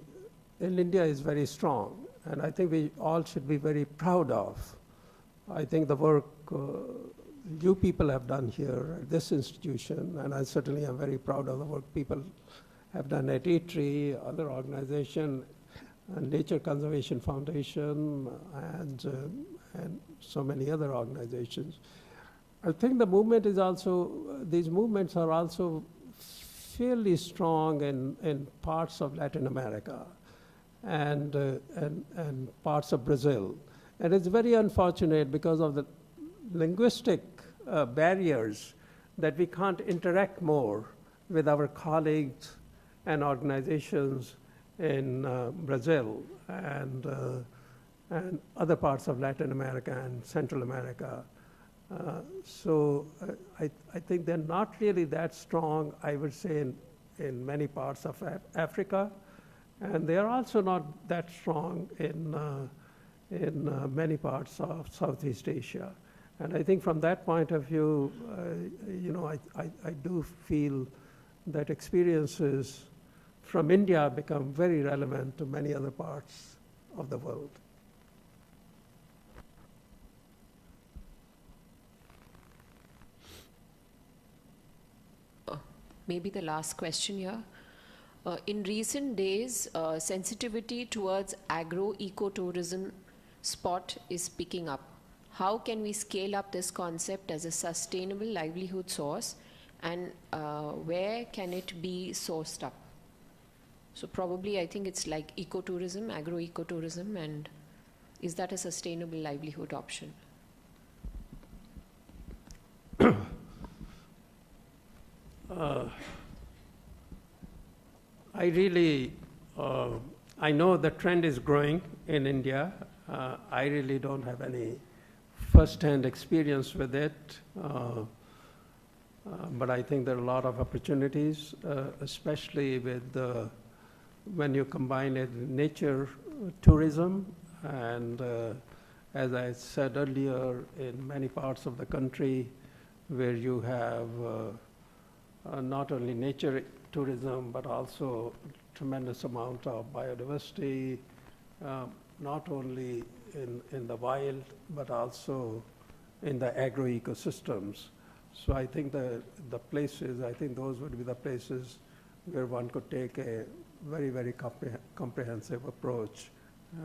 in India is very strong, and I think we all should be very proud of. I think the work you people have done here at this institution, and I certainly am very proud of the work people have done at ITRI, other organizations, Nature Conservation Foundation, and so many other organizations. I think the movement is also, these movements are also fairly strong in parts of Latin America and parts of Brazil. And it's very unfortunate because of the linguistic barriers that we can't interact more with our colleagues and organizations in Brazil. And and other parts of Latin America and Central America. I think they're not really that strong, I would say, in many parts of Africa, and they are also not that strong in many parts of Southeast Asia. And I think from that point of view, I do feel that experiences from India become very relevant to many other parts of the world. Maybe the last question here. In recent days, sensitivity towards agro-ecotourism spot is picking up. How can we scale up this concept as a sustainable livelihood source, and where can it be sourced up? So probably I think it's like ecotourism, agro-ecotourism, and is that a sustainable livelihood option? I know the trend is growing in India. I really don't have any first-hand experience with it, but I think there are a lot of opportunities, especially with when you combine it with nature tourism, and as I said earlier, in many parts of the country where you have not only nature tourism, but also tremendous amount of biodiversity, not only in the wild, but also in the agro-ecosystems. So I think those would be the places where one could take a very, very comprehensive approach.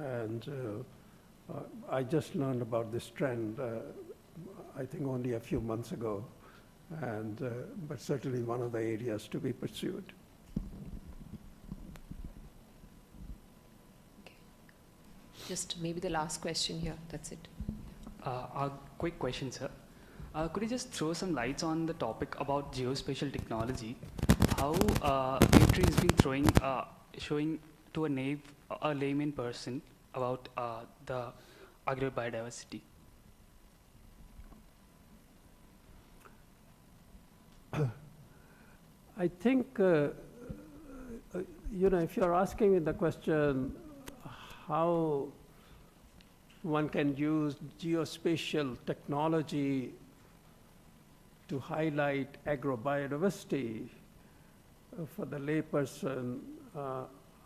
And I just learned about this trend, I think only a few months ago, but certainly one of the areas to be pursued. Just maybe the last question here, that's it. A quick question, sir. Could you just throw some lights on the topic about geospatial technology? How Petri has been showing to a layman person about the agrobiodiversity? I think, if you're asking me the question, how one can use geospatial technology to highlight agrobiodiversity for the layperson,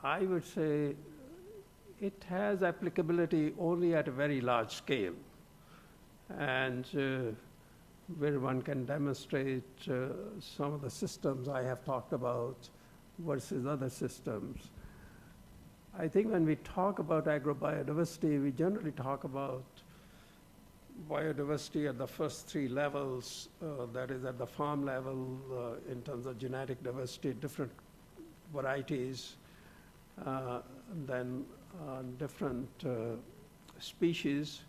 I would say it has applicability only at a very large scale, and where one can demonstrate some of the systems I have talked about versus other systems. I think when we talk about agrobiodiversity, we generally talk about biodiversity at the first three levels, that is at the farm level, in terms of genetic diversity, different varieties, then different species,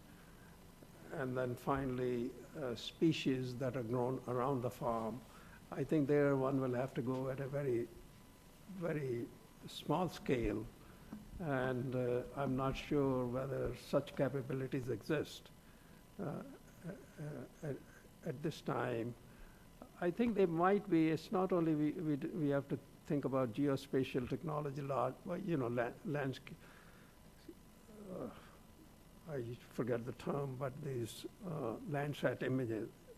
and then finally species that are grown around the farm. I think there one will have to go at a very, very small scale, and I'm not sure whether such capabilities exist at this time. I think they might be. It's not only we have to think about geospatial technology, landscape. I forget the term, but these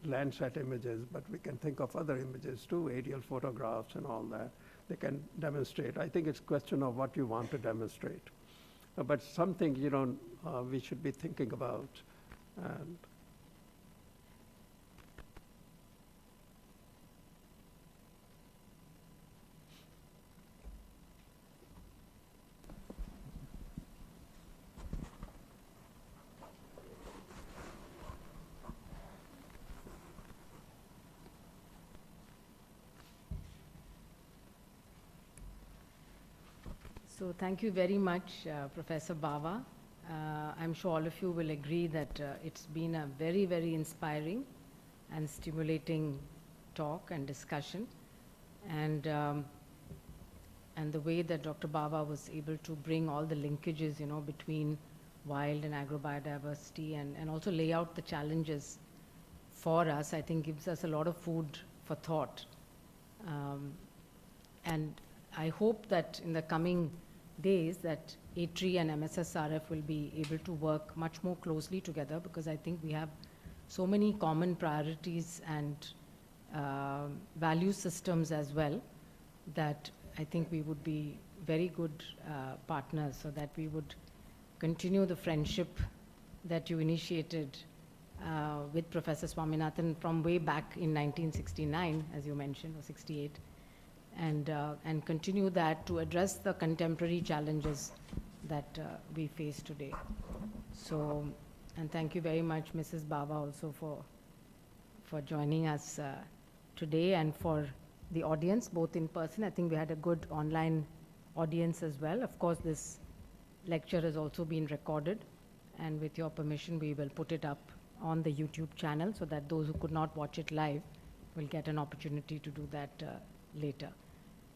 Landsat images, but we can think of other images too, aerial photographs and all that. They can demonstrate. I think it's a question of what you want to demonstrate. But something, we should be thinking about. And So thank you very much, Professor Bawa. I'm sure all of you will agree that it's been a very, very inspiring and stimulating talk and discussion. And the way that Dr. Bawa was able to bring all the linkages, between wild and agrobiodiversity, and also lay out the challenges for us, I think gives us a lot of food for thought. And I hope that in the coming days that ATRI and MSSRF will be able to work much more closely together, because I think we have so many common priorities and value systems as well, that I think we would be very good partners, so that we would continue the friendship that you initiated with Professor Swaminathan from way back in 1969, as you mentioned, or 68, and continue that to address the contemporary challenges that we face today. So, and thank you very much, Mrs. Bawa, also for joining us today, and for the audience, both in person. I think we had a good online audience as well. Of course, this lecture has also been recorded, and with your permission, we will put it up on the YouTube channel, so that those who could not watch it live will get an opportunity to do that later.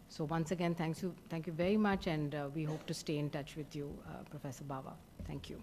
So once again, thank you very much, and we hope to stay in touch with you, Professor Bawa. Thank you.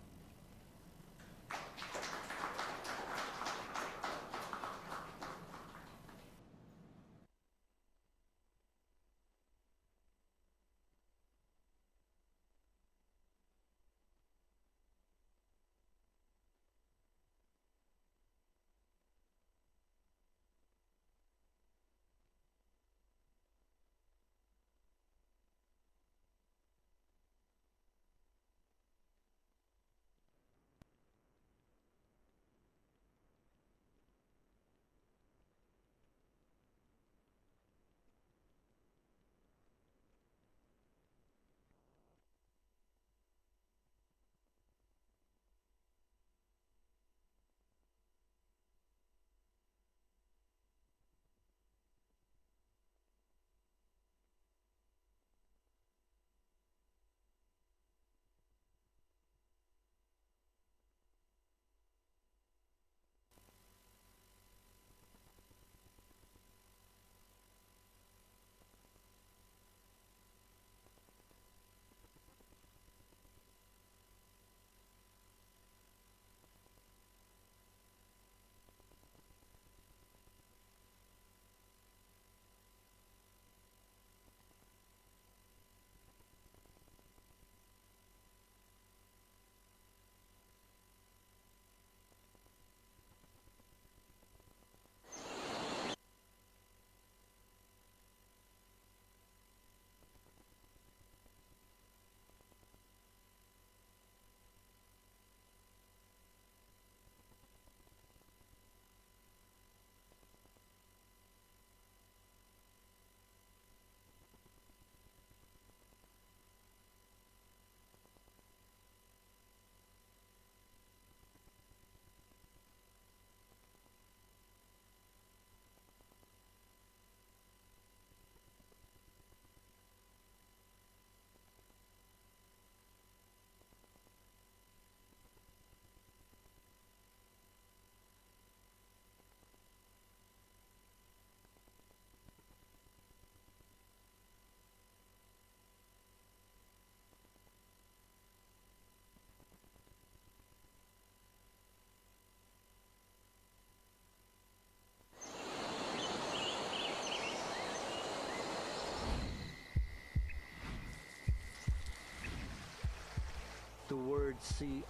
The word sea